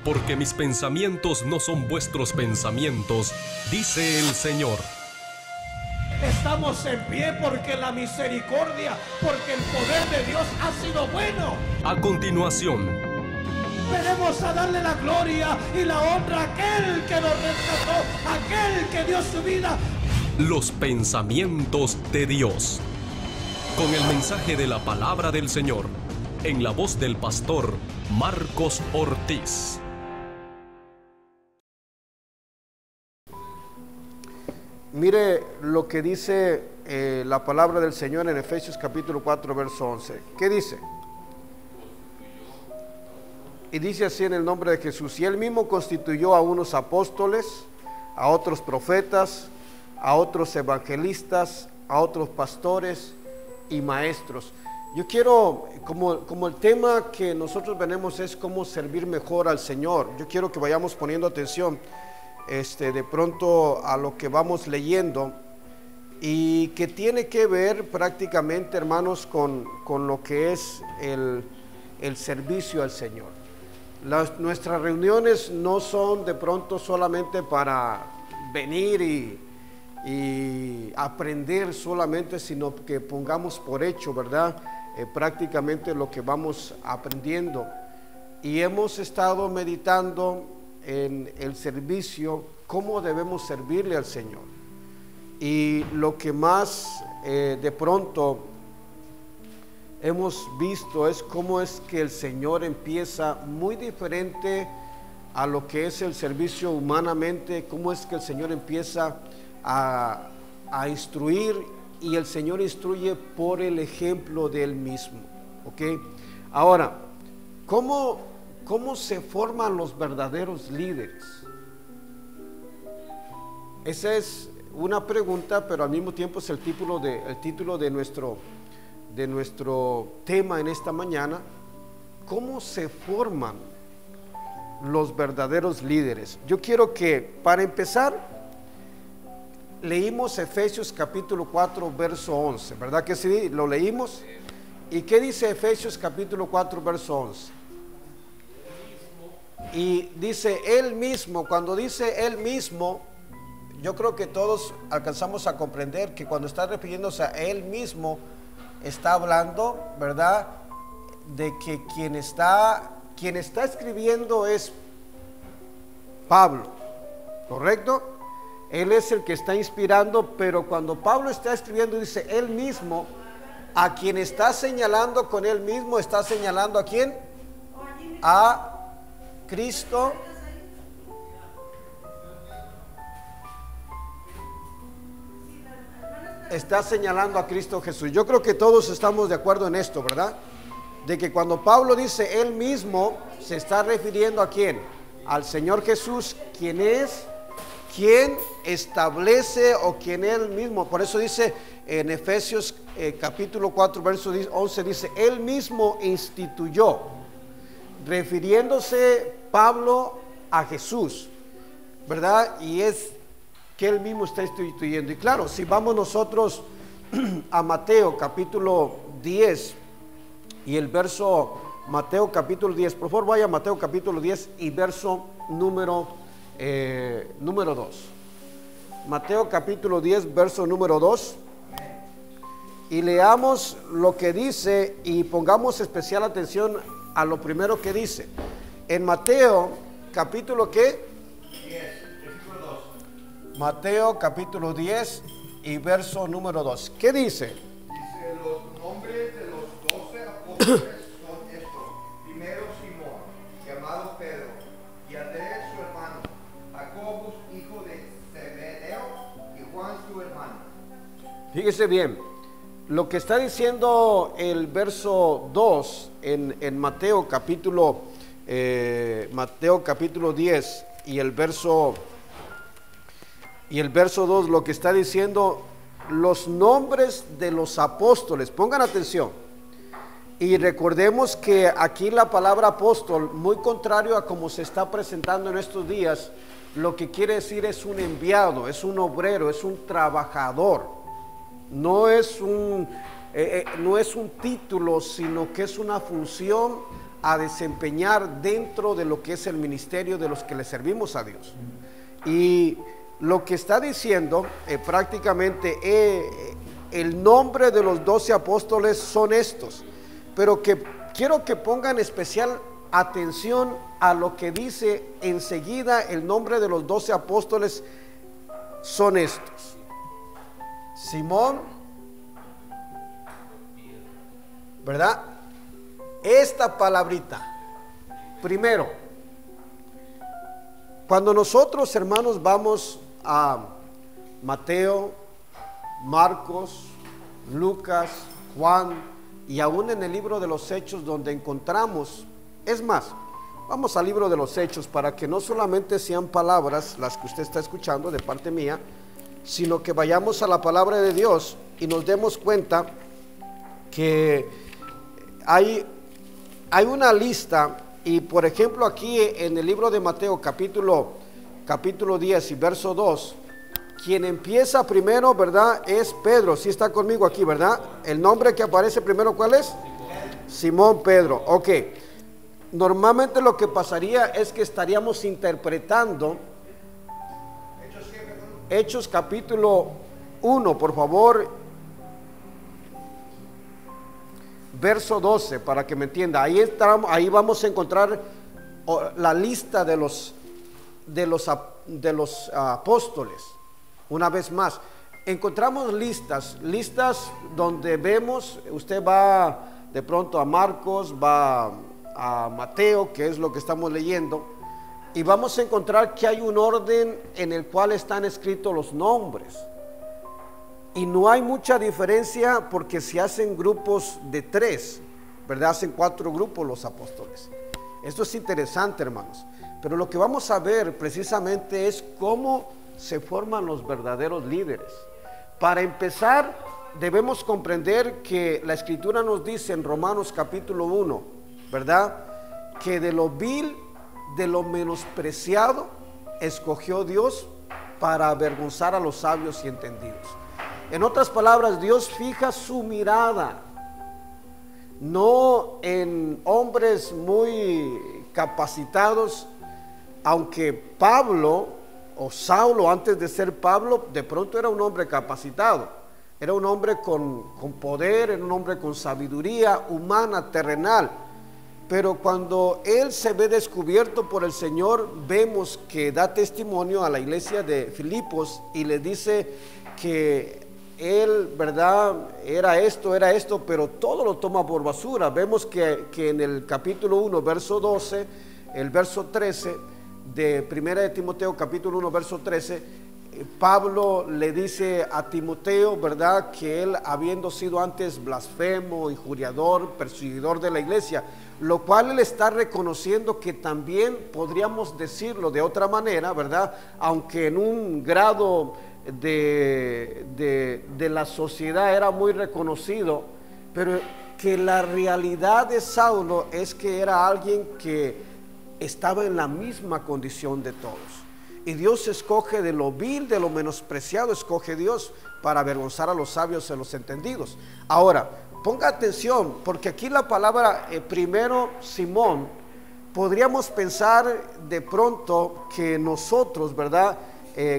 Porque mis pensamientos no son vuestros pensamientos, dice el Señor. Estamos en pie porque la misericordia, porque el poder de Dios ha sido bueno. A continuación, venimos a darle la gloria y la honra a aquel que nos rescató, aquel que dio su vida. Los pensamientos de Dios. Con el mensaje de la palabra del Señor, en la voz del pastor Marcos Ortiz. Mire lo que dice la palabra del Señor en Efesios capítulo 4, verso 11. ¿Qué dice? Y dice así en el nombre de Jesús: y Él mismo constituyó a unos apóstoles, a otros profetas, a otros evangelistas, a otros pastores y maestros. Yo quiero, como el tema que nosotros venimos es cómo servir mejor al Señor, yo quiero que vayamos poniendo atención de pronto a lo que vamos leyendo, y que tiene que ver prácticamente, hermanos, con lo que es el servicio al Señor. Nuestras reuniones no son de pronto solamente para venir y aprender solamente, sino que pongamos por hecho, ¿verdad? Prácticamente lo que vamos aprendiendo. Y hemos estado meditando en el servicio, cómo debemos servirle al Señor. Y lo que más de pronto hemos visto es cómo es que el Señor empieza muy diferente a lo que es el servicio humanamente, cómo es que el Señor empieza a instruir, y el Señor instruye por el ejemplo de Él mismo. ¿Ok? Ahora, ¿cómo se forman los verdaderos líderes? Esa es una pregunta, pero al mismo tiempo es el título de nuestro tema en esta mañana. ¿Cómo se forman los verdaderos líderes? Yo quiero que, para empezar, leímos Efesios capítulo 4, verso 11, ¿verdad que sí? Lo leímos. ¿Y qué dice Efesios capítulo 4, verso 11? Y dice Él mismo. Cuando dice Él mismo, yo creo que todos alcanzamos a comprender que cuando está refiriéndose a Él mismo, está hablando, ¿verdad?, de que quien está escribiendo es Pablo, ¿correcto? Él es el que está inspirando, pero cuando Pablo está escribiendo dice Él mismo, a quien está señalando con Él mismo, está señalando ¿a quién? A Cristo. Está señalando a Cristo Jesús. Yo creo que todos estamos de acuerdo en esto, ¿verdad? De que cuando Pablo dice Él mismo, se está refiriendo ¿a quién? Al Señor Jesús, quien es, quien establece, o quien Él mismo. Por eso dice en Efesios capítulo 4, verso 11, dice Él mismo instituyó, refiriéndose Pablo a Jesús, ¿verdad? Y es que Él mismo está instituyendo. Y claro, si vamos nosotros a Mateo capítulo 10 y el verso, Mateo capítulo 10, por favor vaya a Mateo capítulo 10 y verso número 2. Mateo capítulo 10, verso número 2. Y leamos lo que dice, y pongamos especial atención a lo primero que dice. En Mateo capítulo ¿qué? 10, versículo 2. Mateo capítulo 10 y verso número 2. ¿Qué dice? Dice: los nombres de los 12 apóstoles son estos: primero Simón, llamado Pedro, y Andrés su hermano, Jacobo hijo de Zebedeo, y Juan su hermano. Fíjese bien, lo que está diciendo el verso 2 en Mateo capítulo 10 y el verso 2, lo que está diciendo, los nombres de los apóstoles. Pongan atención. Y recordemos que aquí la palabra apóstol, muy contrario a como se está presentando en estos días, lo que quiere decir es un enviado, es un obrero, es un trabajador. No es un título, sino que es una función a desempeñar dentro de lo que es el ministerio de los que le servimos a Dios. Y lo que está diciendo prácticamente el nombre de los 12 apóstoles son estos, pero que quiero que pongan especial atención a lo que dice enseguida. El nombre de los 12 apóstoles son estos: Simón, ¿verdad? Esta palabrita, primero, cuando nosotros, hermanos, vamos a Mateo, Marcos, Lucas, Juan y aún en el libro de los Hechos, donde encontramos, es más, vamos al libro de los Hechos para que no solamente sean palabras las que usted está escuchando de parte mía, sino que vayamos a la palabra de Dios y nos demos cuenta que hay una lista. Y por ejemplo, aquí en el libro de Mateo capítulo 10 y verso 2, quien empieza primero, ¿verdad?, es Pedro. Sí está conmigo aquí, ¿verdad? El nombre que aparece primero, ¿cuál es? Simón Pedro. Ok. Normalmente lo que pasaría es que estaríamos interpretando Hechos capítulo 1, por favor, verso 12, para que me entienda. Ahí vamos a encontrar la lista de los apóstoles. Una vez más, encontramos listas donde vemos, usted va de pronto a Marcos, va a Mateo, que es lo que estamos leyendo, y vamos a encontrar que hay un orden en el cual están escritos los nombres. Y no hay mucha diferencia porque se hacen grupos de 3, ¿verdad? Hacen 4 grupos los apóstoles. Esto es interesante, hermanos. Pero lo que vamos a ver precisamente es cómo se forman los verdaderos líderes. Para empezar, debemos comprender que la Escritura nos dice en Romanos capítulo 1, ¿verdad?, que de lo vil, de lo menospreciado, escogió Dios para avergonzar a los sabios y entendidos. En otras palabras, Dios fija su mirada no en hombres muy capacitados, aunque Pablo o Saulo, antes de ser Pablo, de pronto era un hombre capacitado, era un hombre con poder, era un hombre con sabiduría humana, terrenal. Pero cuando él se ve descubierto por el Señor, vemos que da testimonio a la iglesia de Filipos y le dice que él, ¿verdad?, era esto, pero todo lo toma por basura. Vemos que en el capítulo 1, verso 12, el verso 13 de Primera de Timoteo, capítulo 1, verso 13, Pablo le dice a Timoteo, ¿verdad?, que él, habiendo sido antes blasfemo, injuriador, perseguidor de la iglesia, lo cual él está reconociendo que también podríamos decirlo de otra manera, ¿verdad?, aunque en un grado de la sociedad era muy reconocido, pero que la realidad de Saulo es que era alguien que estaba en la misma condición de todos. Y Dios escoge de lo vil, de lo menospreciado, escoge Dios para avergonzar a los sabios y a los entendidos. Ahora, ponga atención, porque aquí la palabra primero Simón, podríamos pensar de pronto que nosotros, ¿verdad?,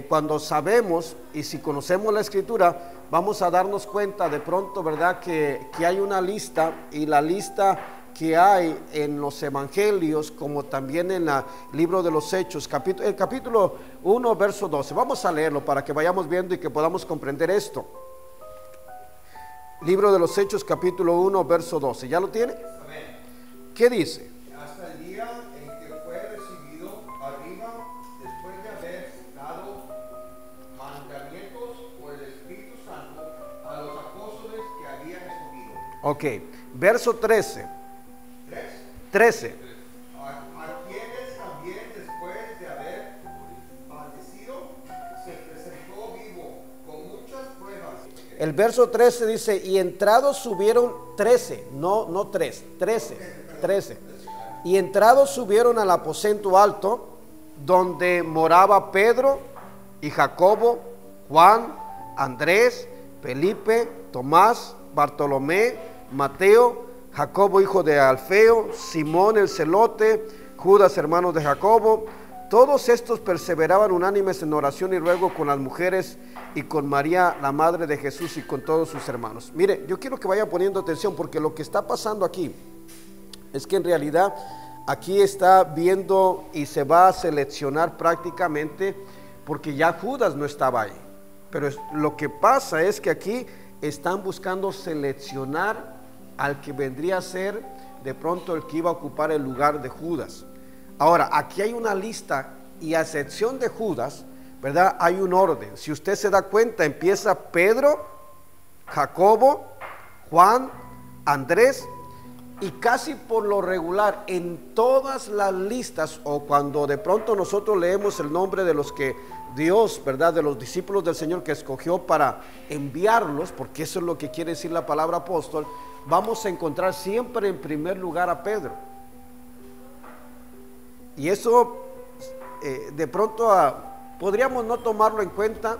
cuando sabemos y si conocemos la Escritura, vamos a darnos cuenta de pronto, ¿verdad?, que hay una lista, y la lista que hay en los evangelios, como también en el libro de los Hechos, el capítulo 1, verso 12. Vamos a leerlo para que vayamos viendo y que podamos comprender esto. Libro de los Hechos, capítulo 1, verso 12. ¿Ya lo tiene? ¿Qué dice? Hasta el día en que fue recibido arriba, después de haber dado mandamientos por el Espíritu Santo a los apóstoles que habían escogido. Ok, verso 13. 13. A quienes también después de haber padecido se presentó vivo con muchas pruebas. El verso 13 dice: y entrados subieron 13, no 3, 13. Y entrados subieron al aposento alto, donde moraba Pedro y Jacobo, Juan, Andrés, Felipe, Tomás, Bartolomé, Mateo, Jacobo hijo de Alfeo, Simón el celote, Judas hermano de Jacobo. Todos estos perseveraban unánimes en oración y ruego con las mujeres y con María, la madre de Jesús, y con todos sus hermanos. Mire, yo quiero que vaya poniendo atención, porque lo que está pasando aquí es que en realidad aquí está viendo y se va a seleccionar prácticamente, porque ya Judas no estaba ahí. Pero lo que pasa es que aquí están buscando seleccionar al que vendría a ser de pronto el que iba a ocupar el lugar de Judas. Ahora, aquí hay una lista, y a excepción de Judas, ¿verdad?, hay un orden. Si usted se da cuenta, empieza Pedro, Jacobo, Juan, Andrés, y casi por lo regular en todas las listas, o cuando de pronto nosotros leemos el nombre de los que Dios, ¿verdad?, de los discípulos del Señor que escogió para enviarlos, porque eso es lo que quiere decir la palabra apóstol, vamos a encontrar siempre en primer lugar a Pedro. Y eso de pronto podríamos no tomarlo en cuenta,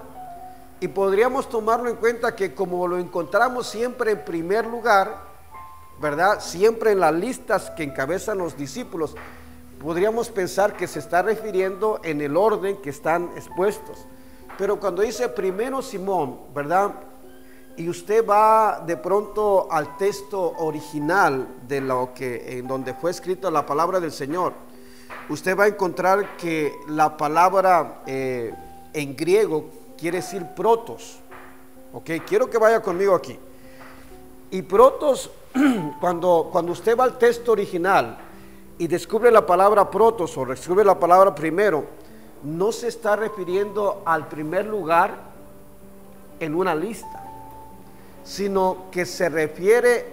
y podríamos tomarlo en cuenta que como lo encontramos siempre en primer lugar, ¿verdad?, siempre en las listas que encabezan los discípulos, podríamos pensar que se está refiriendo en el orden que están expuestos. Pero cuando dice primero Simón, ¿verdad?, y usted va de pronto al texto original de lo que en donde fue escrita la palabra del Señor, usted va a encontrar que la palabra en griego quiere decir protos. Ok, quiero que vaya conmigo aquí. Y protos, cuando usted va al texto original y descubre la palabra protos o descubre la palabra primero, no se está refiriendo al primer lugar en una lista, sino que se refiere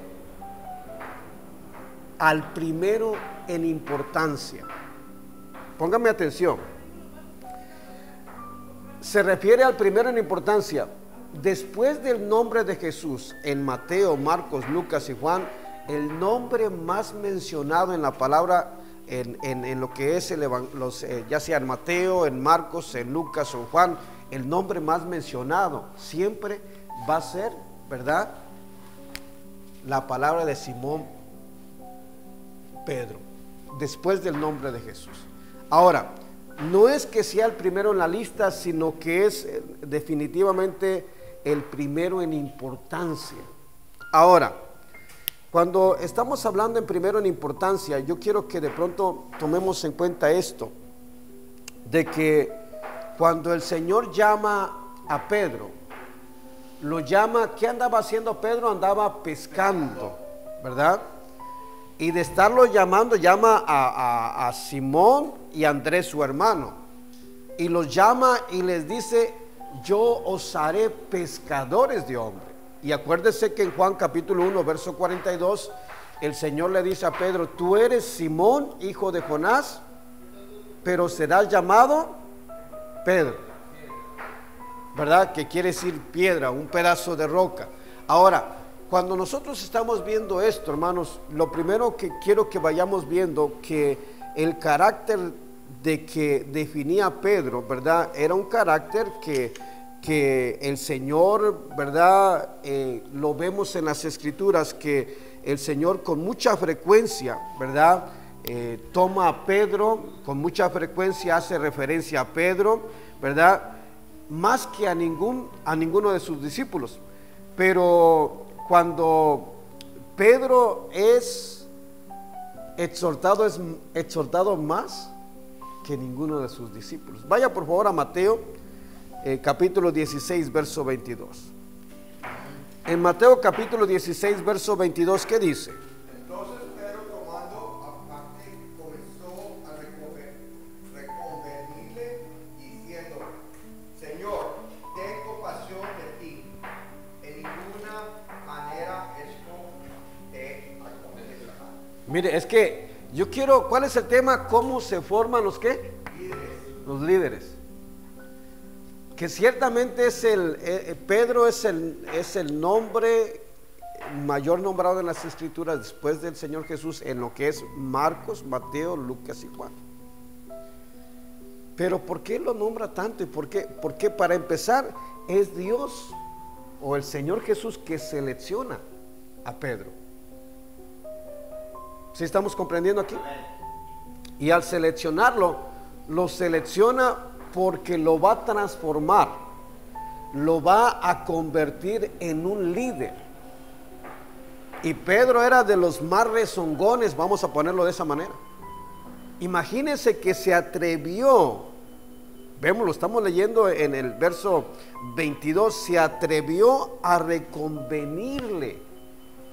al primero en importancia. Póngame atención. Se refiere al primero en importancia. Después del nombre de Jesús en Mateo, Marcos, Lucas y Juan, el nombre más mencionado en la palabra en lo que es ya sea en Mateo, en Marcos, en Lucas o en Juan, el nombre más mencionado siempre va a ser, ¿verdad?, la palabra de Simón Pedro, después del nombre de Jesús. Ahora, no es que sea el primero en la lista, sino que es definitivamente el primero en importancia. Ahora, cuando estamos hablando en primero en importancia, yo quiero que de pronto tomemos en cuenta esto, de que cuando el Señor llama a Pedro, lo llama, ¿qué andaba haciendo Pedro? Andaba pescando, ¿verdad? Y de estarlo llamando, llama a Simón y a Andrés su hermano, y los llama y les dice: yo os haré pescadores de hombres. Y acuérdese que en Juan capítulo 1 verso 42 el Señor le dice a Pedro: tú eres Simón hijo de Jonás, pero serás llamado Pedro, ¿verdad?, que quiere decir piedra, un pedazo de roca. Ahora, cuando nosotros estamos viendo esto, hermanos, lo primero que quiero que vayamos viendo, que el carácter de que definía a Pedro, ¿verdad?, era un carácter que el Señor, ¿verdad?, lo vemos en las Escrituras, que el Señor con mucha frecuencia, ¿verdad?, toma a Pedro, con mucha frecuencia hace referencia a Pedro, ¿verdad?, más que a ninguno de sus discípulos. Pero cuando Pedro es exhortado más que ninguno de sus discípulos. Vaya por favor a Mateo capítulo 16 verso 22. En Mateo capítulo 16 verso 22, ¿qué dice? Entonces Pedro, tomando aparte, comenzó a reconvenirle, diciendo: Señor, ten compasión de ti, en ninguna manera esto te acontecerá. Mire, es que yo quiero, ¿cuál es el tema? ¿Cómo se forman los qué? Los líderes. Que ciertamente es Pedro es el nombre mayor nombrado en las Escrituras después del Señor Jesús, en lo que es Marcos, Mateo, Lucas y Juan. Pero ¿por qué lo nombra tanto? ¿Y por qué? Porque para empezar es Dios o el Señor Jesús que selecciona a Pedro. ¿Sí estamos comprendiendo aquí? Y al seleccionarlo, lo selecciona porque lo va a transformar, lo va a convertir en un líder. Y Pedro era de los más rezongones, vamos a ponerlo de esa manera. Imagínense que se atrevió, vemos, lo estamos leyendo en el verso 22, se atrevió a reconvenirle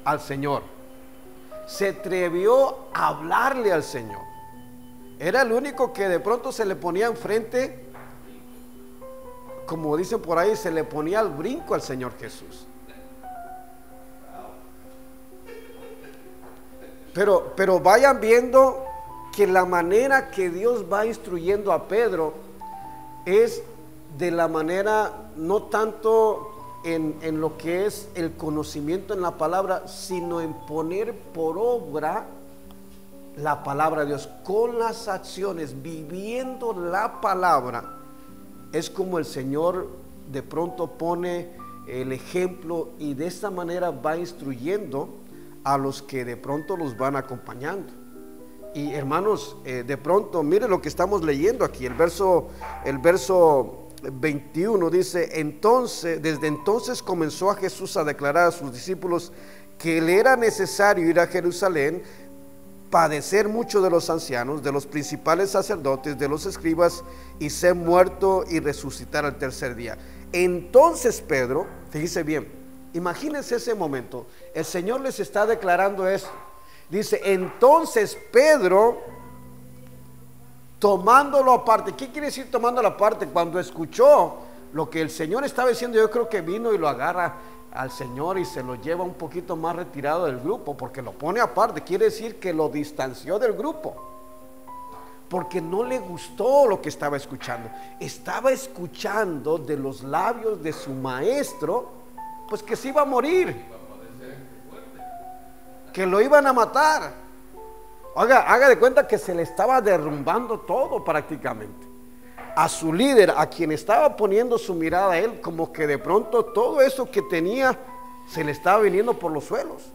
al Señor, se atrevió a hablarle al Señor. Era el único que de pronto se le ponía enfrente, como dicen por ahí, se le ponía al brinco al Señor Jesús. Pero vayan viendo que la manera que Dios va instruyendo a Pedro es de la manera, no tanto en lo que es el conocimiento en la palabra, sino en poner por obra la palabra de Dios, con las acciones, viviendo la palabra. Es como el Señor de pronto pone el ejemplo y de esta manera va instruyendo a los que de pronto los van acompañando. Y hermanos, de pronto, mire lo que estamos leyendo aquí, el verso 21 dice: desde entonces comenzó a Jesús a declarar a sus discípulos que le era necesario ir a Jerusalén, padecer mucho de los ancianos, de los principales sacerdotes, de los escribas, y ser muerto y resucitar al tercer día. Entonces Pedro, fíjese bien, imagínense ese momento, el Señor les está declarando esto. Dice, entonces Pedro, tomándolo aparte. ¿Qué quiere decir tomándolo aparte? Cuando escuchó lo que el Señor estaba diciendo, yo creo que vino y lo agarra al Señor y se lo lleva un poquito más retirado del grupo, porque lo pone aparte. Quiere decir que lo distanció del grupo, porque no le gustó lo que estaba escuchando. Estaba escuchando de los labios de su maestro, pues que se iba a morir, que lo iban a matar. Haga de cuenta que se le estaba derrumbando todo prácticamente. A su líder, a quien estaba poniendo su mirada a él, como que de pronto todo eso que tenía se le estaba viniendo por los suelos.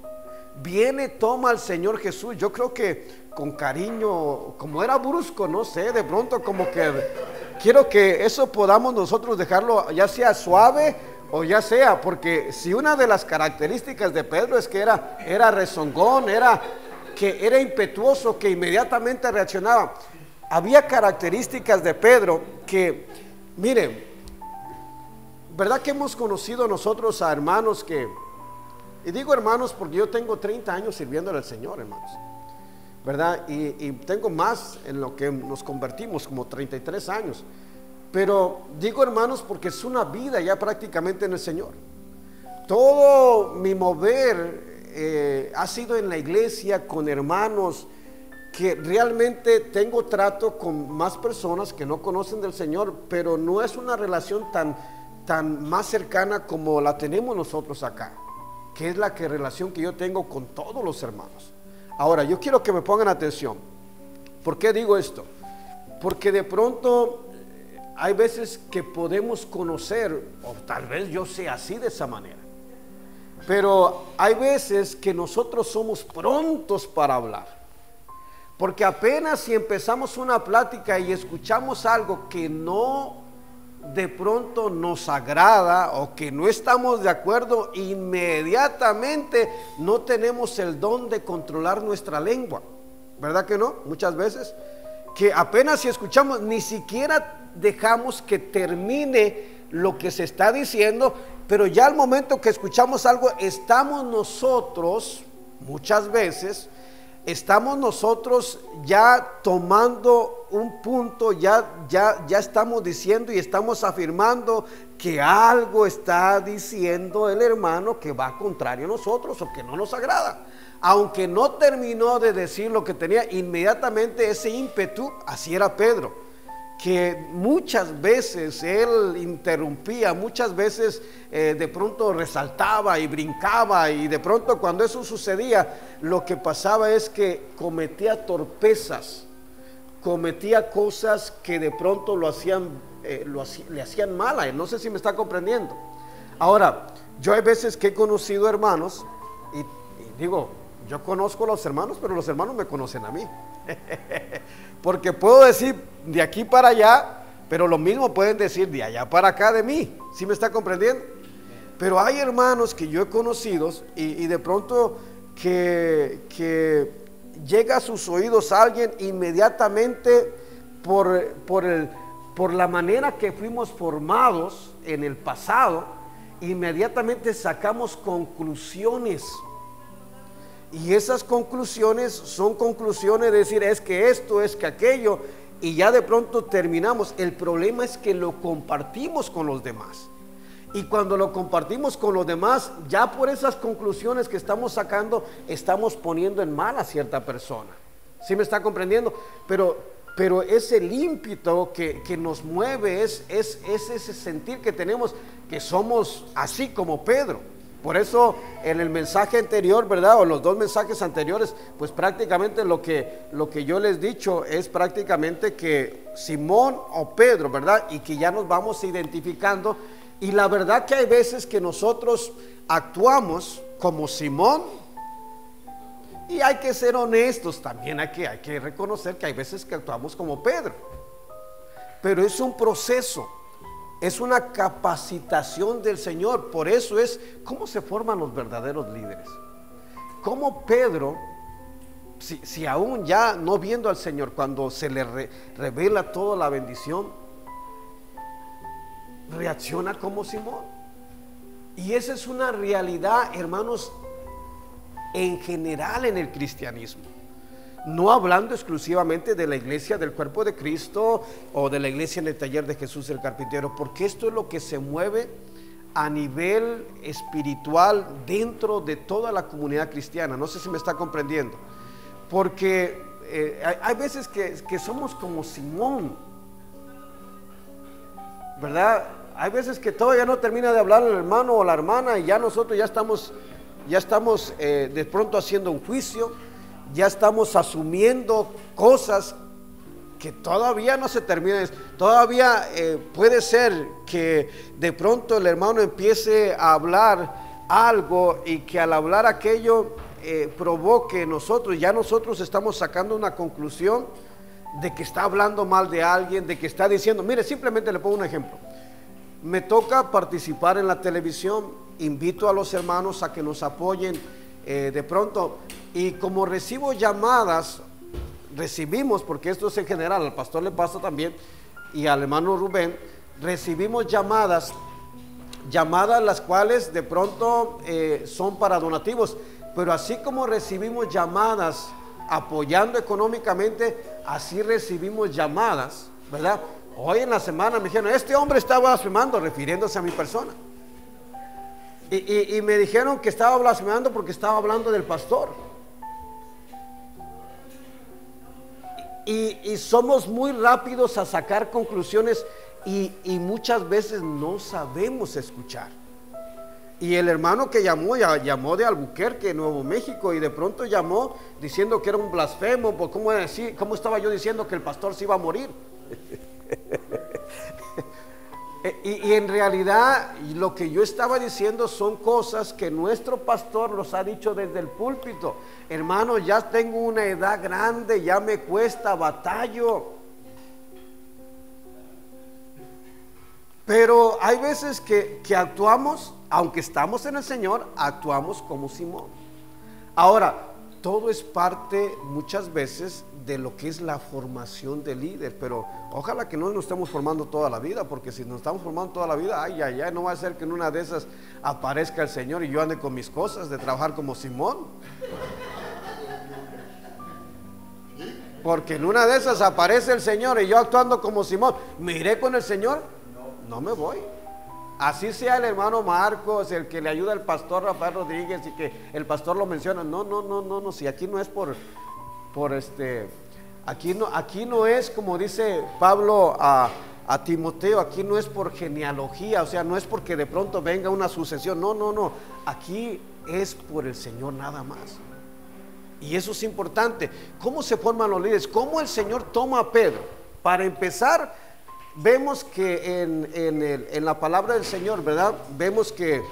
Viene, toma al Señor Jesús, yo creo que con cariño, como era brusco, no sé, de pronto como que quiero que eso podamos nosotros dejarlo, ya sea suave o ya sea, porque si una de las características de Pedro es que era rezongón, que era impetuoso, que inmediatamente reaccionaba. Había características de Pedro que, miren, ¿verdad que hemos conocido nosotros a hermanos que, y digo hermanos porque yo tengo 30 años sirviéndole al Señor, hermanos, ¿verdad? Y tengo más en lo que nos convertimos, como 33 años. Pero digo hermanos porque es una vida ya prácticamente en el Señor. Todo mi mover ha sido en la iglesia, con hermanos que realmente tengo trato con más personas que no conocen del Señor, pero no es una relación tan más cercana como la tenemos nosotros acá, que es la relación que yo tengo con todos los hermanos. Ahora, yo quiero que me pongan atención. ¿Por qué digo esto? Porque de pronto hay veces que podemos conocer, o tal vez yo sea así de esa manera, pero hay veces que nosotros somos prontos para hablar. Porque apenas si empezamos una plática y escuchamos algo que no de pronto nos agrada o que no estamos de acuerdo, inmediatamente no tenemos el don de controlar nuestra lengua, ¿verdad que no? Muchas veces que apenas si escuchamos, ni siquiera dejamos que termine lo que se está diciendo, pero ya al momento que escuchamos algo, estamos nosotros, muchas veces, estamos nosotros ya tomando un punto, ya estamos diciendo y estamos afirmando que algo está diciendo el hermano que va contrario a nosotros o que no nos agrada. Aunque no terminó de decir lo que tenía, inmediatamente ese ímpetu, así era Pedro, que muchas veces él interrumpía, muchas veces de pronto resaltaba y brincaba, y de pronto cuando eso sucedía, lo que pasaba es que cometía torpezas, cometía cosas que de pronto le hacían mal a él. No sé si me está comprendiendo. Ahora, yo hay veces que he conocido hermanos y digo, Yo conozco a los hermanos, pero los hermanos me conocen a mí. Porque puedo decir de aquí para allá, pero lo mismo pueden decir de allá para acá de mí. ¿Sí me está comprendiendo? Pero hay hermanos que yo he conocido y de pronto que llega a sus oídos alguien inmediatamente por la manera que fuimos formados en el pasado, inmediatamente sacamos conclusiones. Y esas conclusiones son conclusiones de decir, es que esto, es que aquello, y ya de pronto terminamos. El problema es que lo compartimos con los demás. Y cuando lo compartimos con los demás, ya por esas conclusiones que estamos sacando, estamos poniendo en mal a cierta persona. ¿Sí me está comprendiendo? Pero ese ímpetu que nos mueve es ese sentir que tenemos, que somos así como Pedro. Por eso en el mensaje anterior, ¿verdad? O los dos mensajes anteriores, pues prácticamente lo que yo les he dicho es prácticamente que Simón o Pedro, ¿verdad? Y que ya nos vamos identificando. Y la verdad que hay veces que nosotros actuamos como Simón, y hay que ser honestos también, hay que reconocer que hay veces que actuamos como Pedro. Pero es un proceso. Es una capacitación del Señor. Por eso es cómo se forman los verdaderos líderes. Cómo Pedro, si aún ya no viendo al Señor, cuando se le revela toda la bendición, reacciona como Simón. Y esa es una realidad, hermanos, en general en el cristianismo. No hablando exclusivamente de la iglesia del cuerpo de Cristo o de la iglesia en el taller de Jesús el carpintero, porque esto es lo que se mueve a nivel espiritual dentro de toda la comunidad cristiana. No sé si me está comprendiendo, porque hay veces que somos como Simón, ¿verdad? Hay veces que todavía no termina de hablar el hermano o la hermana y ya nosotros ya estamos de pronto haciendo un juicio. Ya estamos asumiendo cosas que todavía no se terminan. Todavía puede ser que de pronto el hermano empiece a hablar algo y que al hablar aquello provoque nosotros estamos sacando una conclusión de que está hablando mal de alguien, de que está diciendo, mire, simplemente le pongo un ejemplo. Me toca participar en la televisión, invito a los hermanos a que nos apoyen de pronto, y como recibo llamadas, recibimos, porque esto es en general, al pastor le pasa también, y al hermano Rubén, recibimos llamadas las cuales de pronto son para donativos, pero así como recibimos llamadas apoyando económicamente, así recibimos llamadas, ¿verdad? Hoy en la semana me dijeron, este hombre está blasfemando, refiriéndose a mi persona. Y me dijeron que estaba blasfemando porque estaba hablando del pastor. Y somos muy rápidos a sacar conclusiones y muchas veces no sabemos escuchar. Y el hermano que llamó de Albuquerque, Nuevo México, y de pronto llamó diciendo que era un blasfemo. Pues ¿cómo estaba yo diciendo que el pastor se iba a morir? Y en realidad lo que yo estaba diciendo son cosas que nuestro pastor los ha dicho desde el púlpito. Hermano, ya tengo una edad grande, ya me cuesta, batallo. Pero hay veces que actuamos, aunque estamos en el Señor, actuamos como Simón. Ahora, todo es parte muchas veces de lo que es la formación de líder, pero ojalá que no nos estemos formando toda la vida, porque si nos estamos formando toda la vida, no va a ser que en una de esas aparezca el Señor y yo ande con mis cosas de trabajar como Simón, porque en una de esas aparece el Señor y yo actuando como Simón, ¿me iré con el Señor? No me voy. Así sea el hermano Marcos, el que le ayuda al pastor Rafael Rodríguez y que el pastor lo menciona, no, si aquí no es aquí no es como dice Pablo a Timoteo, aquí no es por genealogía, o sea, no es porque de pronto venga una sucesión, no, aquí es por el Señor nada más. Y eso es importante. ¿Cómo se forman los líderes? ¿Cómo el Señor toma a Pedro? Para empezar, vemos que en la palabra del Señor, ¿verdad? Vemos que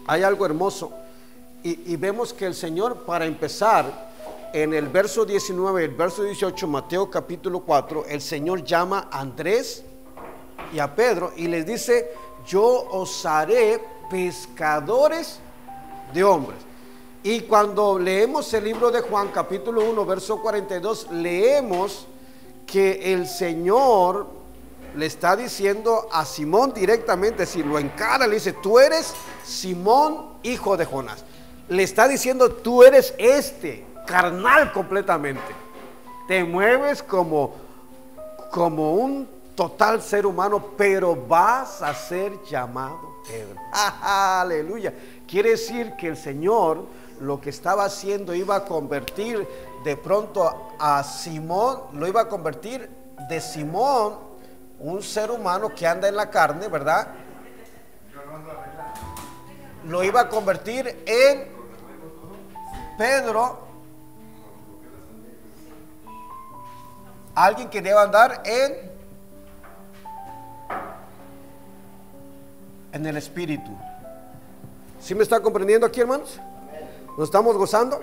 hay algo hermoso. y vemos que el Señor, para empezar, en el verso 19, el verso 18, Mateo capítulo 4, el Señor llama a Andrés y a Pedro y les dice: yo os haré pescadores de hombres. Y cuando leemos el libro de Juan capítulo 1 verso 42, leemos que el Señor le está diciendo a Simón directamente, si lo encara, le dice: tú eres Simón, hijo de Jonás. Le está diciendo: tú eres carnal completamente, te mueves como un total ser humano, pero vas a ser llamado Pedro. Aleluya. Quiere decir que el Señor lo que estaba haciendo, iba a convertir de pronto a Simón, lo iba a convertir de Simón, un ser humano que anda en la carne, ¿verdad? Lo iba a convertir en Pedro, alguien que debe andar en el Espíritu. ¿Sí me está comprendiendo aquí, hermanos? ¿Nos estamos gozando?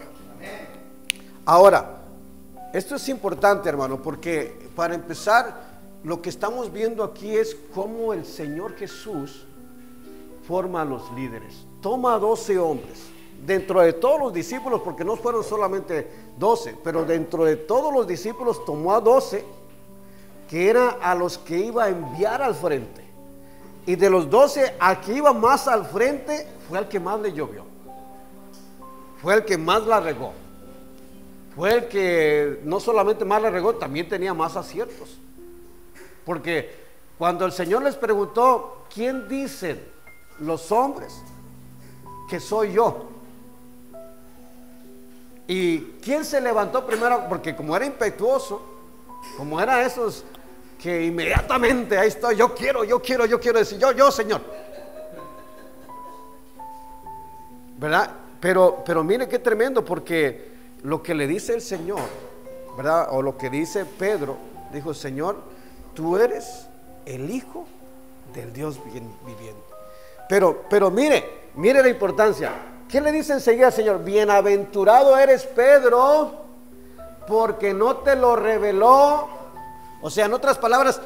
Ahora, esto es importante, hermano, porque para empezar, lo que estamos viendo aquí es cómo el Señor Jesús forma a los líderes. Toma 12 hombres dentro de todos los discípulos, porque no fueron solamente 12, pero dentro de todos los discípulos tomó a 12, que eran a los que iba a enviar al frente. Y de los 12, al que iba más al frente fue al que más le llovió, fue el que más la regó, fue el que no solamente más la regó, también tenía más aciertos. Porque cuando el Señor les preguntó: ¿quién dicen los hombres que soy yo? ¿Y quién se levantó primero? Porque como era impetuoso, como era esos que inmediatamente, ahí estoy, yo quiero decir, yo, Señor, ¿verdad? Pero mire qué tremendo, porque lo que le dice el Señor, ¿verdad? O lo que dice Pedro, dijo: Señor, tú eres el Hijo del Dios viviente. Pero mire la importancia. ¿Qué le dice enseguida el Señor? Bienaventurado eres, Pedro, porque no te lo reveló. O sea, en otras palabras,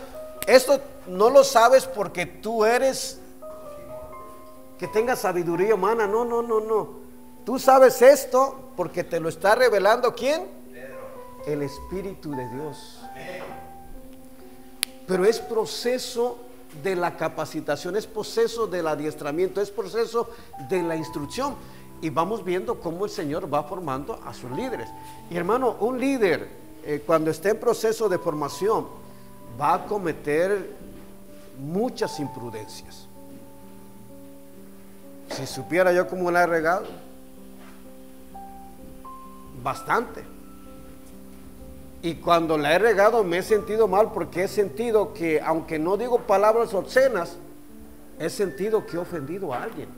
esto no lo sabes porque tú eres, que tengas sabiduría humana. No. Tú sabes esto porque te lo está revelando ¿quién? Pedro. El Espíritu de Dios. Pero es proceso de la capacitación, es proceso del adiestramiento, es proceso de la instrucción. Y vamos viendo cómo el Señor va formando a sus líderes. Y hermano, un líder cuando esté en proceso de formación va a cometer muchas imprudencias. Si supiera yo cómo la he regado, bastante. Y cuando la he regado me he sentido mal, porque he sentido que, aunque no digo palabras obscenas, he sentido que he ofendido a alguien.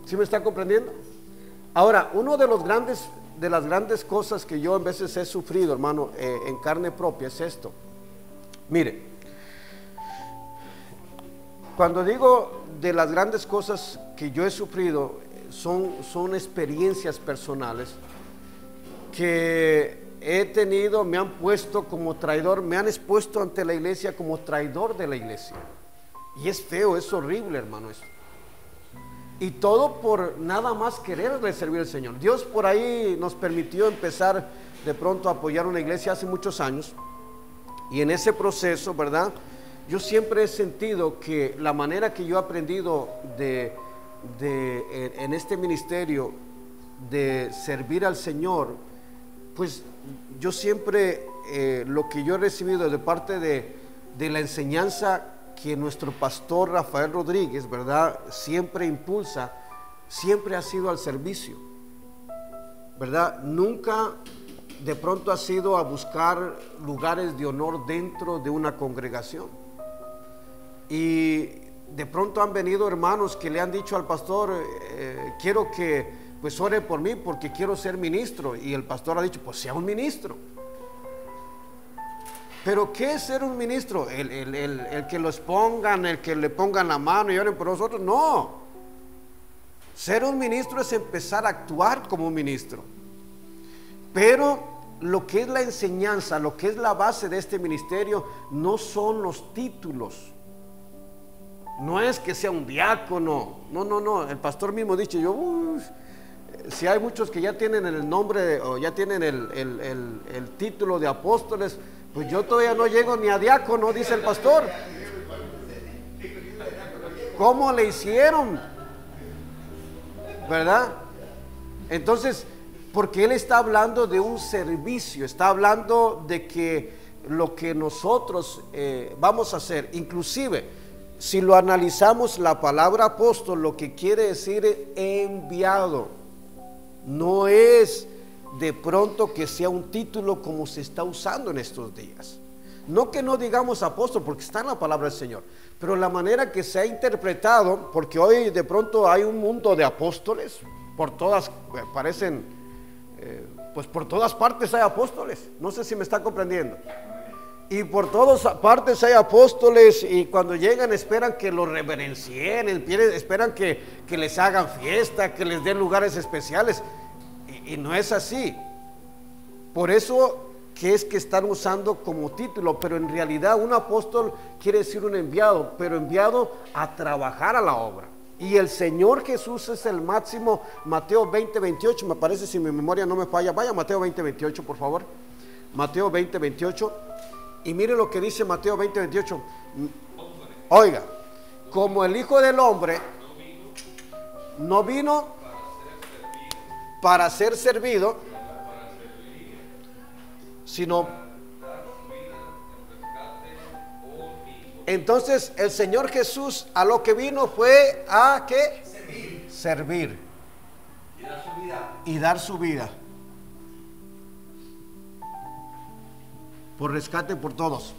¿Sí me está comprendiendo? Ahora, uno de las grandes cosas que yo a veces he sufrido, hermano, en carne propia, es esto. Mire, cuando digo de las grandes cosas que yo he sufrido, son experiencias personales que he tenido, me han puesto como traidor, me han expuesto ante la iglesia como traidor de la iglesia. Y es feo, es horrible, hermano, eso. Y todo por nada más quererle servir al Señor. Dios por ahí nos permitió empezar de pronto a apoyar una iglesia hace muchos años. Y en ese proceso, ¿verdad? Yo siempre he sentido que la manera que yo he aprendido en este ministerio de servir al Señor, pues yo siempre lo que yo he recibido de parte de la enseñanza que nuestro pastor Rafael Rodríguez, ¿verdad?, siempre impulsa, siempre ha sido al servicio, ¿verdad? Nunca de pronto ha sido a buscar lugares de honor dentro de una congregación. Y de pronto han venido hermanos que le han dicho al pastor: quiero que pues ore por mí porque quiero ser ministro. Y el pastor ha dicho: pues sea un ministro. Pero ¿qué es ser un ministro? El que los pongan, el que le pongan la mano y oren por nosotros. No. Ser un ministro es empezar a actuar como un ministro. Pero lo que es la enseñanza, lo que es la base de este ministerio, no son los títulos. No es que sea un diácono. No. El pastor mismo dice, si hay muchos que ya tienen el nombre o ya tienen el título de apóstoles, pues yo todavía no llego ni a diácono, dice el pastor. ¿Cómo le hicieron? ¿Verdad? Entonces, porque él está hablando de un servicio, está hablando de que lo que nosotros vamos a hacer, inclusive si lo analizamos, la palabra apóstol lo que quiere decir es enviado. No es de pronto que sea un título como se está usando en estos días. No que no digamos apóstol, porque está en la palabra del Señor, pero la manera que se ha interpretado, porque hoy de pronto hay un mundo de apóstoles, por todas parecen, pues por todas partes hay apóstoles. No sé si me está comprendiendo. Y por todas partes hay apóstoles, y cuando llegan esperan que los reverencien, esperan que les hagan fiesta, que les den lugares especiales, y no es así. Por eso que es que están usando como título, pero en realidad un apóstol quiere decir un enviado, pero enviado a trabajar a la obra. Y el Señor Jesús es el máximo. Mateo 20:28, me parece, si mi memoria no me falla. Vaya Mateo 20:28, por favor. Mateo 20:28. Y mire lo que dice Mateo 20:28. Oiga, como el Hijo del Hombre no vino para ser servido, sino entonces el Señor Jesús a lo que vino fue a ¿qué? Servir. Y dar su vida. Por rescate por todos.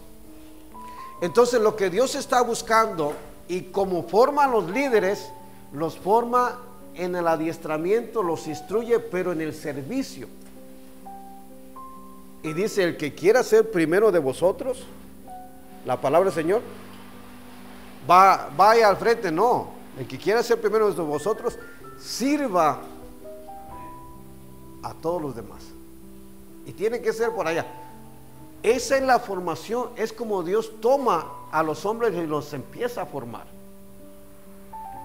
Entonces lo que Dios está buscando, y como forma a los líderes, los forma en el adiestramiento, los instruye, pero en el servicio. Y dice, el que quiera ser primero de vosotros, la palabra del Señor, vaya al frente. No, el que quiera ser primero de vosotros, sirva a todos los demás. Y tiene que ser por allá. Esa es la formación, es como Dios toma a los hombres y los empieza a formar.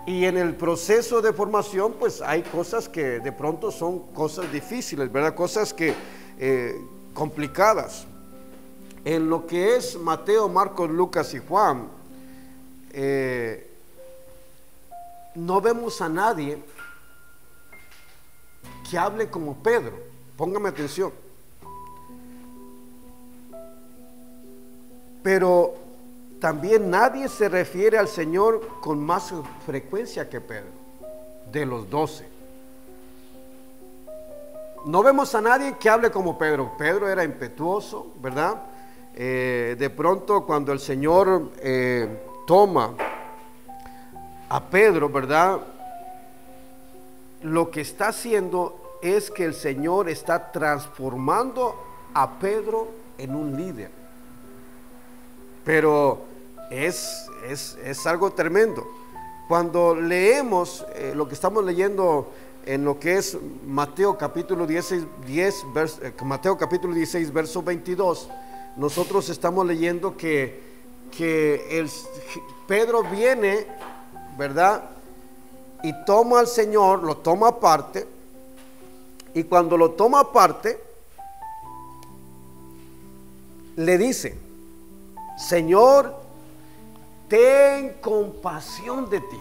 Y en el proceso de formación, pues hay cosas que de pronto son cosas difíciles, ¿verdad? Cosas que complicadas. En lo que es Mateo, Marcos, Lucas y Juan, no vemos a nadie que hable como Pedro. Póngame atención. Pero también nadie se refiere al Señor con más frecuencia que Pedro, de los 12. No vemos a nadie que hable como Pedro. Pedro era impetuoso, ¿verdad? De pronto cuando el Señor toma a Pedro, ¿verdad? Lo que está haciendo es que el Señor está transformando a Pedro en un líder. Pero es algo tremendo. Cuando leemos lo que estamos leyendo en lo que es Mateo capítulo 16, Mateo capítulo 16, verso 22, nosotros estamos leyendo que Pedro viene, ¿verdad? Y toma al Señor, lo toma aparte, y cuando lo toma aparte, le dice: Señor, ten compasión de ti.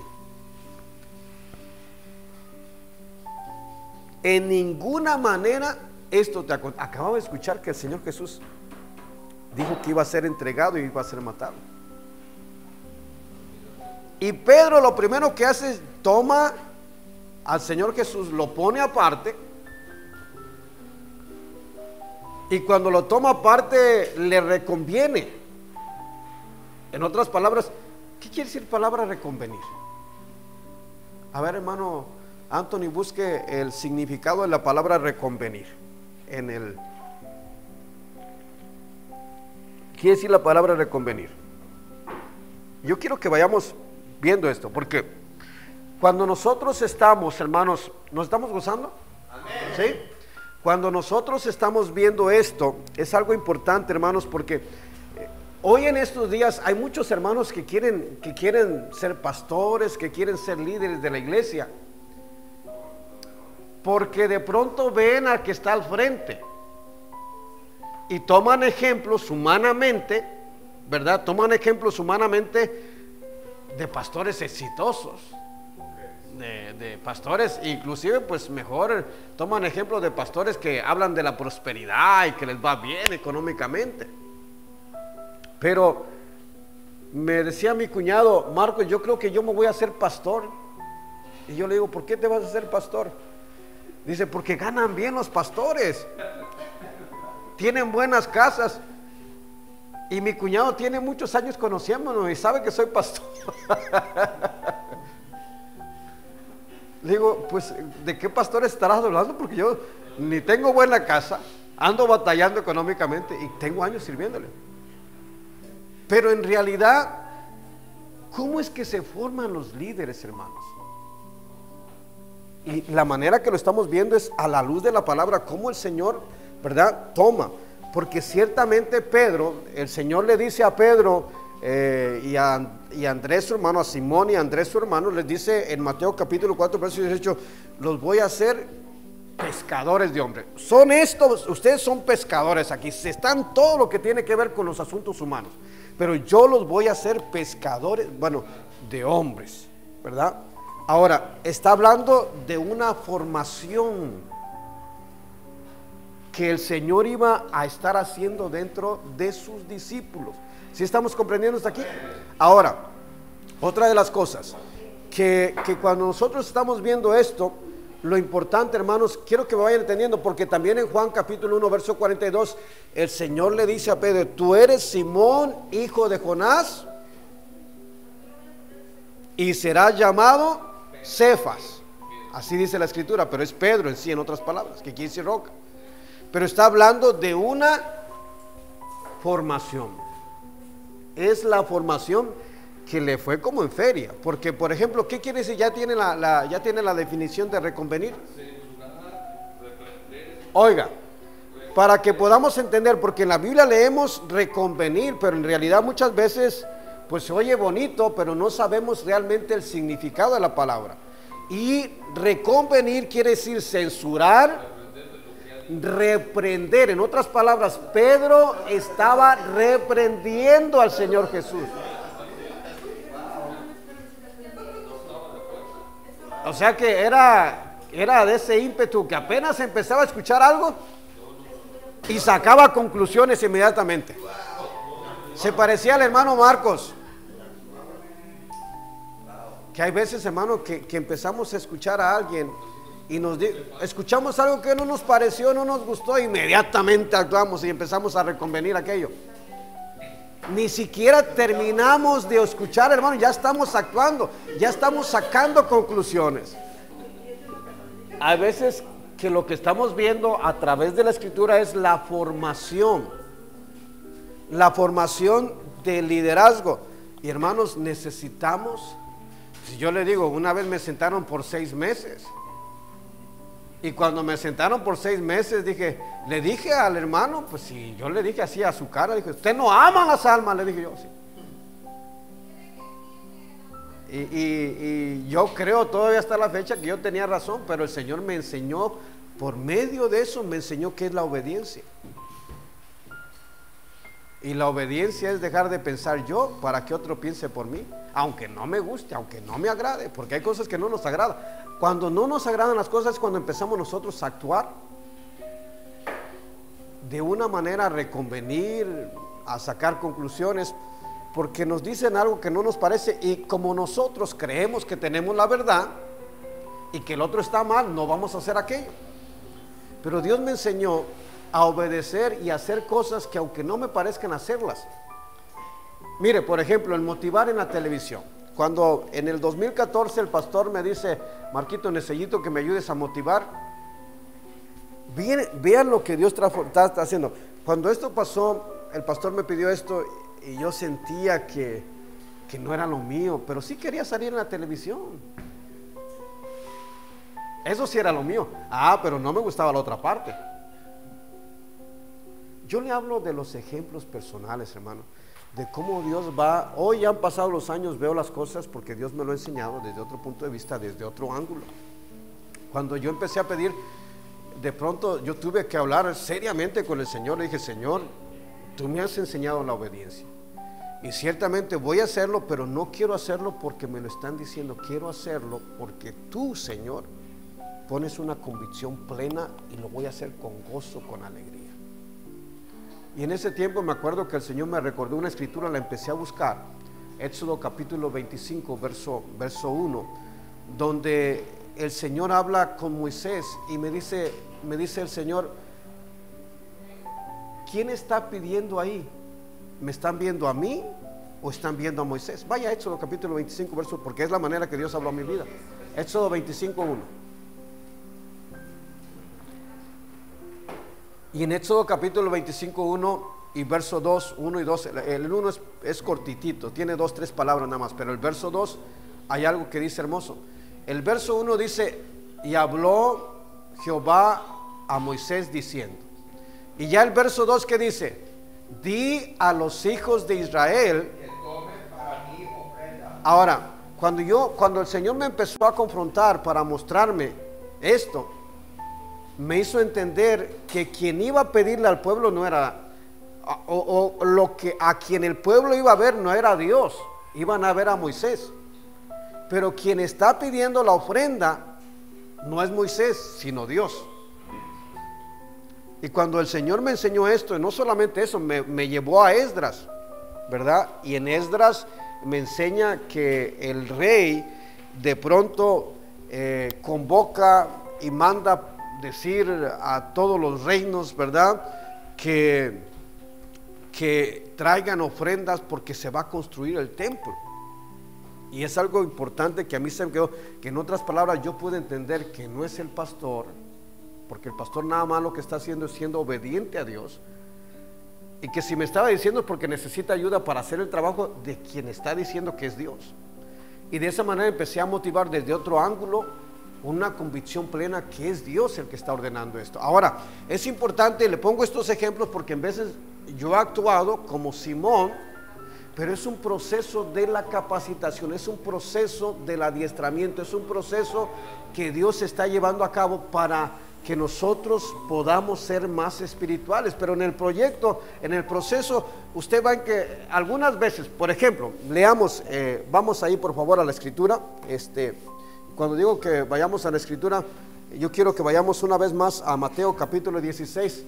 En ninguna manera esto te acontece. Acabamos de escuchar que el Señor Jesús dijo que iba a ser entregado y iba a ser matado. Y Pedro lo primero que hace es toma al Señor Jesús, lo pone aparte, y cuando lo toma aparte le reconviene. En otras palabras, ¿qué quiere decir palabra reconvenir? A ver, hermano Anthony, busque el significado de la palabra reconvenir. ¿Qué quiere decir la palabra reconvenir? Yo quiero que vayamos viendo esto, porque Cuando nosotros estamos, hermanos, ¿nos estamos gozando? Amén. ¿Sí? Cuando nosotros estamos viendo esto, es algo importante, hermanos, porque hoy en estos días hay muchos hermanos que quieren ser pastores, que quieren ser líderes de la iglesia, porque de pronto ven al que está al frente y toman ejemplos humanamente, ¿verdad? Toman ejemplos humanamente de pastores exitosos, de pastores, inclusive pues mejor toman ejemplos de pastores que hablan de la prosperidad y que les va bien económicamente. Pero me decía mi cuñado: Marcos, yo creo que yo me voy a hacer pastor. Y yo le digo: ¿por qué te vas a hacer pastor? Dice: porque ganan bien los pastores, tienen buenas casas. Y mi cuñado tiene muchos años conociéndonos y sabe que soy pastor. Le digo: pues, ¿de qué pastor estarás hablando? Porque yo ni tengo buena casa, ando batallando económicamente y tengo años sirviéndole. Pero en realidad, ¿cómo es que se forman los líderes, hermanos? Y la manera que lo estamos viendo es a la luz de la palabra, cómo el Señor, ¿verdad?, toma. Porque ciertamente Pedro, el Señor le dice a Pedro y a Andrés su hermano, a Simón y a Andrés su hermano, les dice en Mateo capítulo 4, verso 18: los voy a hacer pescadores de hombres. Son estos, ustedes son pescadores aquí, se están todo lo que tiene que ver con los asuntos humanos, pero yo los voy a hacer pescadores, bueno, de hombres, ¿verdad? Ahora, está hablando de una formación que el Señor iba a estar haciendo dentro de sus discípulos. ¿Sí estamos comprendiendo hasta aquí? Ahora, otra de las cosas que cuando nosotros estamos viendo esto, lo importante, hermanos, quiero que me vayan entendiendo, porque también en Juan capítulo 1 verso 42 el Señor le dice a Pedro: tú eres Simón, hijo de Jonás, y serás llamado Cefas. Así dice la escritura, pero es Pedro en sí, en otras palabras, que quiere decir roca. Pero está hablando de una formación. Es la formación que le fue como en feria. Porque, por ejemplo, ¿qué quiere decir? Ya tiene la definición de reconvenir. Oiga, para que podamos entender, porque en la Biblia leemos reconvenir, pero en realidad muchas veces pues se oye bonito, pero no sabemos realmente el significado de la palabra. Y reconvenir quiere decir censurar, reprender. En otras palabras, Pedro estaba reprendiendo al Señor Jesús. O sea que era de ese ímpetu que apenas empezaba a escuchar algo y sacaba conclusiones inmediatamente. Se parecía al hermano Marcos, que hay veces, hermano, que empezamos a escuchar a alguien y escuchamos algo que no nos pareció, no nos gustó, inmediatamente actuamos y empezamos a reconvenir aquello. Ni siquiera terminamos de escuchar, hermano, ya estamos actuando, ya estamos sacando conclusiones. Hay veces que lo que estamos viendo a través de la escritura es la formación de liderazgo. Y hermanos, necesitamos, si yo le digo, una vez me sentaron por 6 meses. Y cuando me sentaron por 6 meses, le dije al hermano, pues si yo le dije así a su cara, dije: usted no ama las almas, le dije yo, sí. Y yo creo todavía hasta la fecha que yo tenía razón, pero el Señor me enseñó, por medio de eso me enseñó qué es la obediencia. Y la obediencia es dejar de pensar yo para que otro piense por mí, aunque no me guste, aunque no me agrade, porque hay cosas que no nos agradan. Cuando no nos agradan las cosas es cuando empezamos nosotros a actuar de una manera, a reconvenir, a sacar conclusiones, porque nos dicen algo que no nos parece, y como nosotros creemos que tenemos la verdad y que el otro está mal, no vamos a hacer aquello. Pero Dios me enseñó a obedecer y a hacer cosas que aunque no me parezcan hacerlas. Mire, por ejemplo, el motivar en la televisión. Cuando en el 2014 el pastor me dice: Marquito, necesito que me ayudes a motivar. Vean lo que Dios está haciendo. Cuando esto pasó, el pastor me pidió esto y yo sentía que no era lo mío, pero sí quería salir en la televisión. Eso sí era lo mío. Ah, pero no me gustaba la otra parte. Yo le hablo de los ejemplos personales, hermano, de cómo Dios va. Hoy han pasado los años, veo las cosas porque Dios me lo ha enseñado desde otro punto de vista, desde otro ángulo. Cuando yo empecé a pedir, de pronto yo tuve que hablar seriamente con el Señor. Le dije: Señor, tú me has enseñado la obediencia y ciertamente voy a hacerlo, pero no quiero hacerlo porque me lo están diciendo. Quiero hacerlo porque tú, Señor, pones una convicción plena, y lo voy a hacer con gozo, con alegría. Y en ese tiempo me acuerdo que el Señor me recordó una escritura, la empecé a buscar, Éxodo capítulo 25, verso 1, donde el Señor habla con Moisés y me dice el Señor: ¿quién está pidiendo ahí? ¿Me están viendo a mí o están viendo a Moisés? Vaya, Éxodo capítulo 25, verso, porque es la manera que Dios habló a mi vida. Éxodo 25, 1. Y en Éxodo capítulo 25, 1 y verso 2, 1 y 2, el 1 es cortitito, tiene 2, 3 palabras nada más, pero el verso 2 hay algo que dice hermoso. El verso 1 dice: y habló Jehová a Moisés diciendo. Y ya el verso 2, ¿qué dice? Di a los hijos de Israel. Ahora, cuando el Señor me empezó a confrontar para mostrarme esto, me hizo entender que quien iba a pedirle al pueblo no era, lo que a quien el pueblo iba a ver no era Dios, iban a ver a Moisés. Pero quien está pidiendo la ofrenda no es Moisés, sino Dios. Y cuando el Señor me enseñó esto, y no solamente eso, me llevó a Esdras, ¿verdad? Y en Esdras me enseña que el rey de pronto convoca y manda decir a todos los reinos, ¿verdad?, que traigan ofrendas porque se va a construir el templo. Y es algo importante que a mí se me quedó, que en otras palabras yo pude entender que no es el pastor, porque el pastor nada más lo que está haciendo es siendo obediente a Dios, y que si me estaba diciendo es porque necesita ayuda para hacer el trabajo de quien está diciendo que es Dios. Y de esa manera empecé a motivar desde otro ángulo, una convicción plena que es Dios el que está ordenando esto. Ahora, es importante, le pongo estos ejemplos porque en veces yo he actuado como Simón, pero es un proceso de la capacitación, es un proceso del adiestramiento, es un proceso que Dios está llevando a cabo para que nosotros podamos ser más espirituales. Pero en el proyecto, en el proceso, usted va en que algunas veces, por ejemplo, leamos, vamos ahí por favor a la escritura. Cuando digo que vayamos a la escritura, yo quiero que vayamos una vez más a Mateo capítulo 16.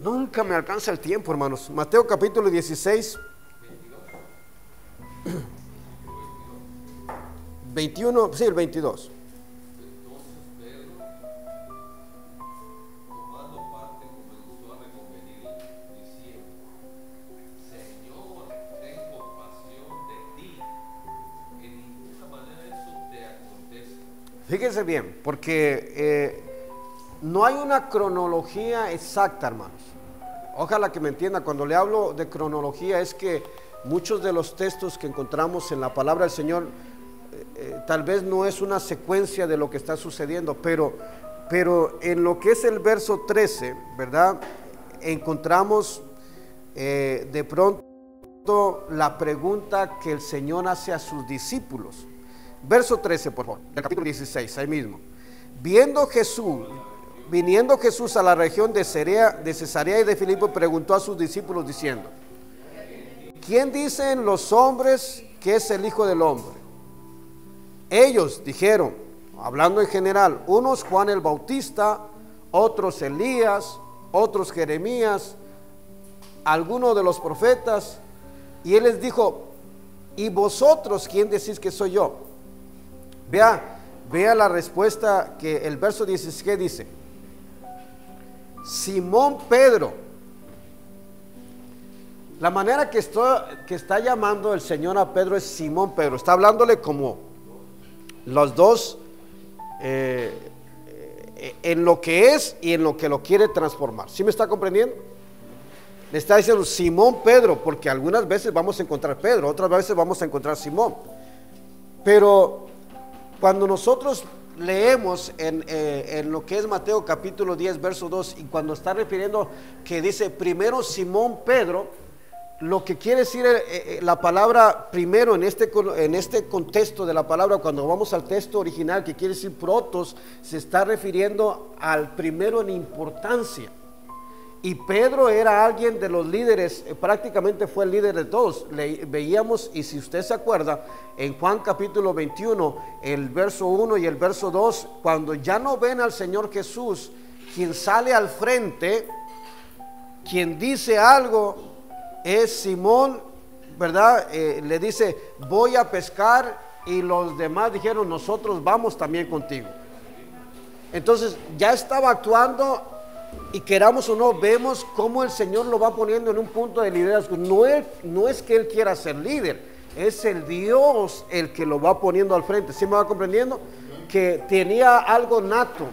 Nunca me alcanza el tiempo, hermanos. Mateo capítulo 16, 21, sí, el 22. Fíjense bien, porque no hay una cronología exacta, hermanos. Ojalá que me entienda. Cuando le hablo de cronología es que muchos de los textos que encontramos en la palabra del Señor tal vez no es una secuencia de lo que está sucediendo, pero en lo que es el verso 13, ¿verdad?, encontramos de pronto la pregunta que el Señor hace a sus discípulos. Verso 13, por favor, del capítulo 16, ahí mismo. Viniendo Jesús a la región de Cesarea y de Filipo, preguntó a sus discípulos diciendo: ¿quién dicen los hombres que es el Hijo del Hombre? Ellos dijeron, hablando en general, unos Juan el Bautista, otros Elías, otros Jeremías, algunos de los profetas. Y él les dijo: ¿y vosotros quién decís que soy yo? Vea la respuesta que el verso 16 dice: Simón Pedro. La manera que está llamando el Señor a Pedro es Simón Pedro. Está hablándole como los dos en lo que es y en lo que lo quiere transformar. ¿Sí me está comprendiendo? Le está diciendo Simón Pedro, porque algunas veces vamos a encontrar Pedro, otras veces vamos a encontrar Simón. Pero cuando nosotros leemos en lo que es Mateo capítulo 10 verso 2, y cuando está refiriendo que dice primero Simón Pedro, lo que quiere decir la palabra primero en este contexto de la palabra, cuando vamos al texto original que quiere decir protos, se está refiriendo al primero en importancia. Y Pedro era alguien de los líderes, prácticamente fue el líder de todos. Veíamos, y si usted se acuerda, en Juan capítulo 21, el verso 1 y el verso 2, cuando ya no ven al Señor Jesús, quien sale al frente, quien dice algo, es Simón, ¿verdad? Le dice, voy a pescar, y los demás dijeron, nosotros vamos también contigo. Entonces ya estaba actuando. Y queramos o no, vemos cómo el Señor lo va poniendo en un punto de liderazgo. No es que Él quiera ser líder, es el Dios el que lo va poniendo al frente. ¿Sí me va comprendiendo? Que tenía algo nato,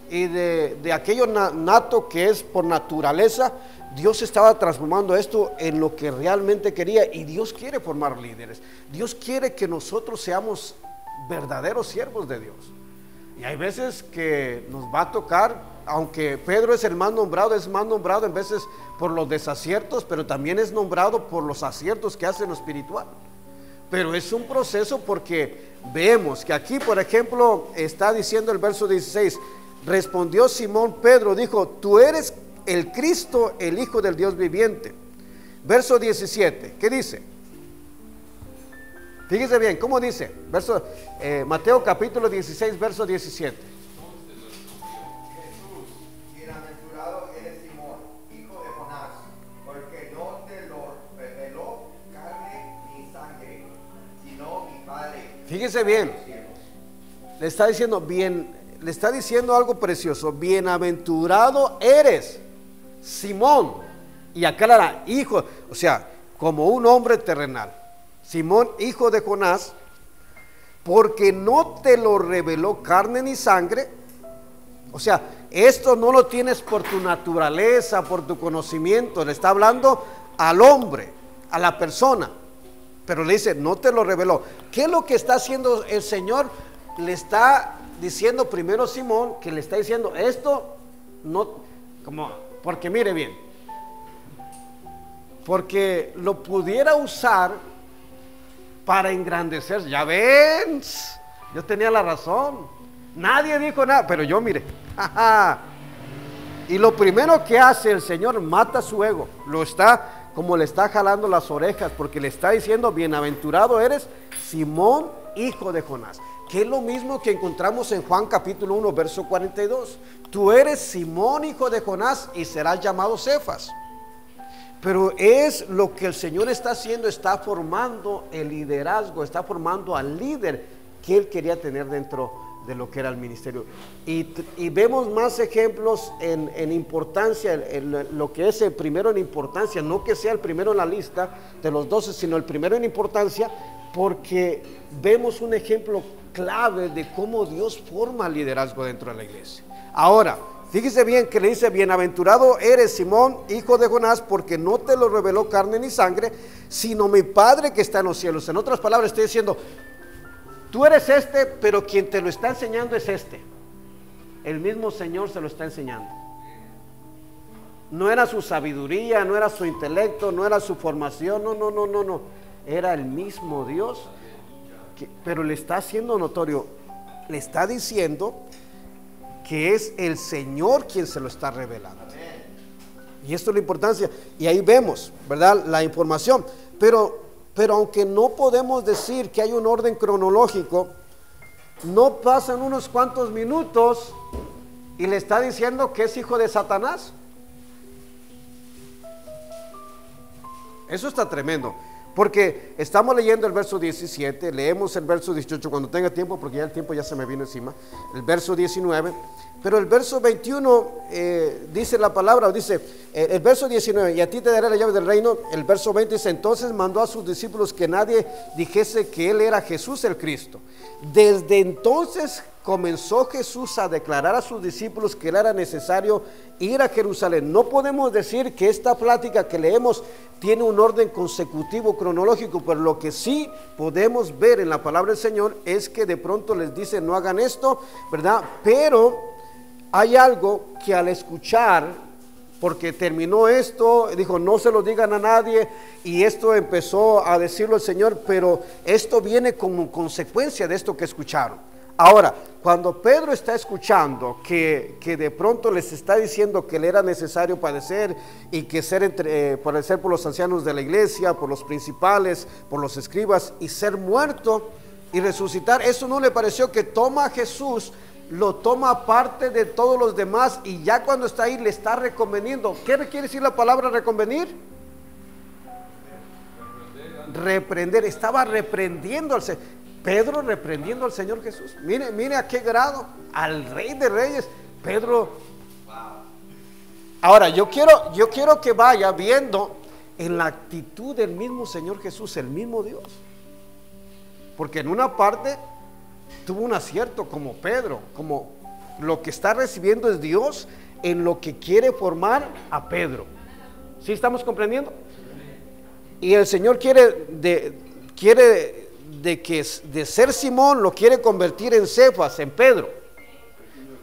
y de aquello nato que es por naturaleza, Dios estaba transformando esto en lo que realmente quería. Y Dios quiere formar líderes. Dios quiere que nosotros seamos verdaderos siervos de Dios. Y hay veces que nos va a tocar, aunque Pedro es el más nombrado en veces por los desaciertos, pero también es nombrado por los aciertos que hace en lo espiritual. Pero es un proceso, porque vemos que aquí, por ejemplo, está diciendo el verso 16, respondió Simón Pedro, dijo, tú eres el Cristo, el Hijo del Dios viviente. Verso 17, ¿qué dice? Fíjese bien, ¿cómo dice? Mateo capítulo 16, verso 17. Jesús, bienaventurado eres Simón, hijo de Jonás, porque no te lo reveló carne ni sangre, sino mi Padre. Fíjese bien, le está diciendo algo precioso. Bienaventurado eres Simón, y acá era hijo, o sea, como un hombre terrenal. Simón, hijo de Jonás, porque no te lo reveló carne ni sangre. O sea, esto no lo tienes por tu naturaleza, por tu conocimiento. Le está hablando al hombre, a la persona, pero le dice, no te lo reveló. ¿Qué es lo que está haciendo el Señor? Le está diciendo primero a Simón, que le está diciendo esto, no, porque mire bien, porque lo pudiera usar para engrandecerse. Ya ven, yo tenía la razón, nadie dijo nada, pero yo mire, y lo primero que hace el Señor, mata su ego, como le está jalando las orejas, porque le está diciendo, bienaventurado eres Simón, hijo de Jonás, que es lo mismo que encontramos en Juan capítulo 1, verso 42, tú eres Simón, hijo de Jonás, y serás llamado Cefas. Pero es lo que el Señor está haciendo, está formando el liderazgo, está formando al líder que Él quería tener dentro de lo que era el ministerio. Y vemos más ejemplos en importancia, en lo que es el primero en importancia, no que sea el primero en la lista de los 12, sino el primero en importancia, porque vemos un ejemplo clave de cómo Dios forma el liderazgo dentro de la iglesia. Ahora, fíjese bien que le dice, bienaventurado eres Simón, hijo de Jonás, porque no te lo reveló carne ni sangre, sino mi Padre que está en los cielos. En otras palabras, estoy diciendo, tú eres este, pero quien te lo está enseñando es este. El mismo Señor se lo está enseñando. No era su sabiduría, no era su intelecto, no era su formación, no. Era el mismo Dios, pero le está haciendo notorio, le está diciendo que es el Señor quien se lo está revelando. Y esto es la importancia. Y ahí vemos, ¿verdad?, la información. Pero aunque no podemos decir que hay un orden cronológico, no pasan unos cuantos minutos y le está diciendo que es hijo de Satanás. Eso está tremendo. Porque estamos leyendo el verso 17, leemos el verso 18 cuando tenga tiempo, porque ya el tiempo ya se me vino encima, el verso 19, pero el verso 21 dice la palabra, dice el verso 19, y a ti te daré la llave del reino. El verso 20 dice, entonces mandó a sus discípulos que nadie dijese que él era Jesús el Cristo. Desde entonces comenzó Jesús a declarar a sus discípulos que era necesario ir a Jerusalén. No podemos decir que esta plática que leemos tiene un orden consecutivo, cronológico, pero lo que sí podemos ver en la palabra del Señor es que de pronto les dice no hagan esto, ¿verdad? Pero hay algo que al escuchar, porque terminó esto, dijo no se lo digan a nadie, y esto empezó a decirlo el Señor, pero esto viene como consecuencia de esto que escucharon. Ahora, cuando Pedro está escuchando que de pronto les está diciendo que le era necesario padecer y que padecer por los ancianos de la iglesia, por los principales, por los escribas y ser muerto y resucitar, eso no le pareció, que toma a Jesús, lo toma aparte de todos los demás, y ya cuando está ahí le está reconveniendo. ¿Qué quiere decir la palabra reconvenir? Reprender. Estaba reprendiendo al Señor. Pedro reprendiendo al Señor Jesús. Mire a qué grado, al Rey de Reyes. Pedro. Ahora yo quiero que vaya viendo en la actitud del mismo Señor Jesús, el mismo Dios. Porque en una parte tuvo un acierto como Pedro, como lo que está recibiendo es Dios en lo que quiere formar a Pedro. ¿Sí estamos comprendiendo? Y el Señor quiere de ser Simón, lo quiere convertir en Cefas, en Pedro.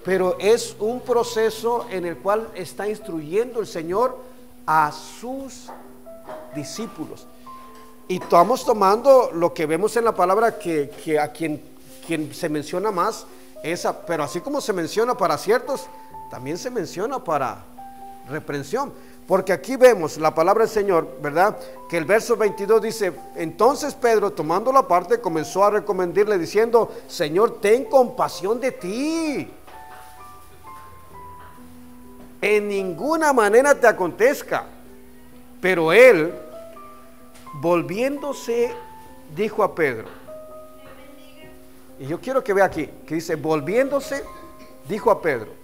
Pero es un proceso en el cual está instruyendo el Señor a sus discípulos. Y estamos tomando lo que vemos en la palabra, que a quien se menciona más, pero así como se menciona para ciertos, también se menciona para reprensión. Porque aquí vemos la palabra del Señor, ¿verdad? Que el verso 22 dice: entonces Pedro, tomando la parte, comenzó a recomendarle diciendo: Señor, ten compasión de ti. En ninguna manera te acontezca. Pero él, volviéndose, dijo a Pedro, y yo quiero que vea aquí, que dice, volviéndose, dijo a Pedro: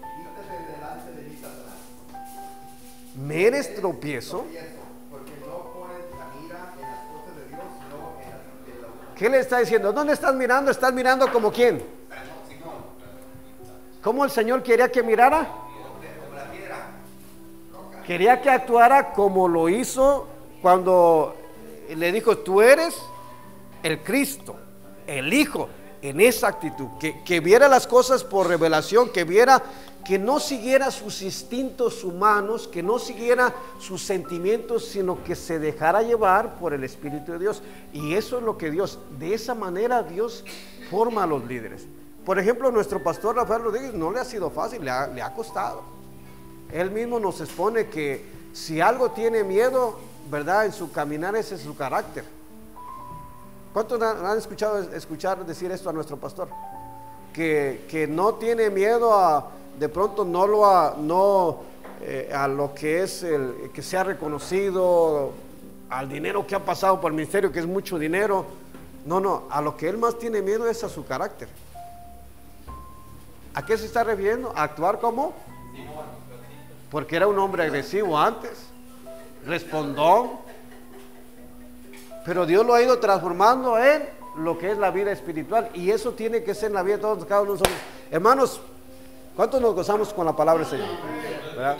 ¿me eres tropiezo? ¿Qué le está diciendo? ¿Dónde estás mirando? ¿Estás mirando como quién? ¿Cómo el Señor quería que mirara? Quería que actuara como lo hizo cuando le dijo: tú eres el Cristo, el Hijo. En esa actitud, que viera las cosas por revelación, que viera, que no siguiera sus instintos humanos, que no siguiera sus sentimientos, sino que se dejara llevar por el Espíritu de Dios. Y eso es lo que de esa manera Dios forma a los líderes. Por ejemplo, nuestro pastor Rafael Rodríguez no le ha sido fácil, le ha costado. Él mismo nos expone que si algo tiene miedo, ¿verdad? En su caminar, ese es su carácter. ¿Cuántos han escuchado decir esto a nuestro pastor? Que no tiene miedo de pronto a lo que es que sea reconocido, al dinero que ha pasado por el ministerio, que es mucho dinero. No, a lo que él más tiene miedo es a su carácter. ¿A qué se está refiriendo? ¿A actuar como? Porque era un hombre agresivo antes, respondón. Pero Dios lo ha ido transformando en lo que es la vida espiritual, y eso tiene que ser en la vida de todos, cada uno de nosotros. Hermanos, ¿cuántos nos gozamos con la palabra del Señor? ¿Verdad?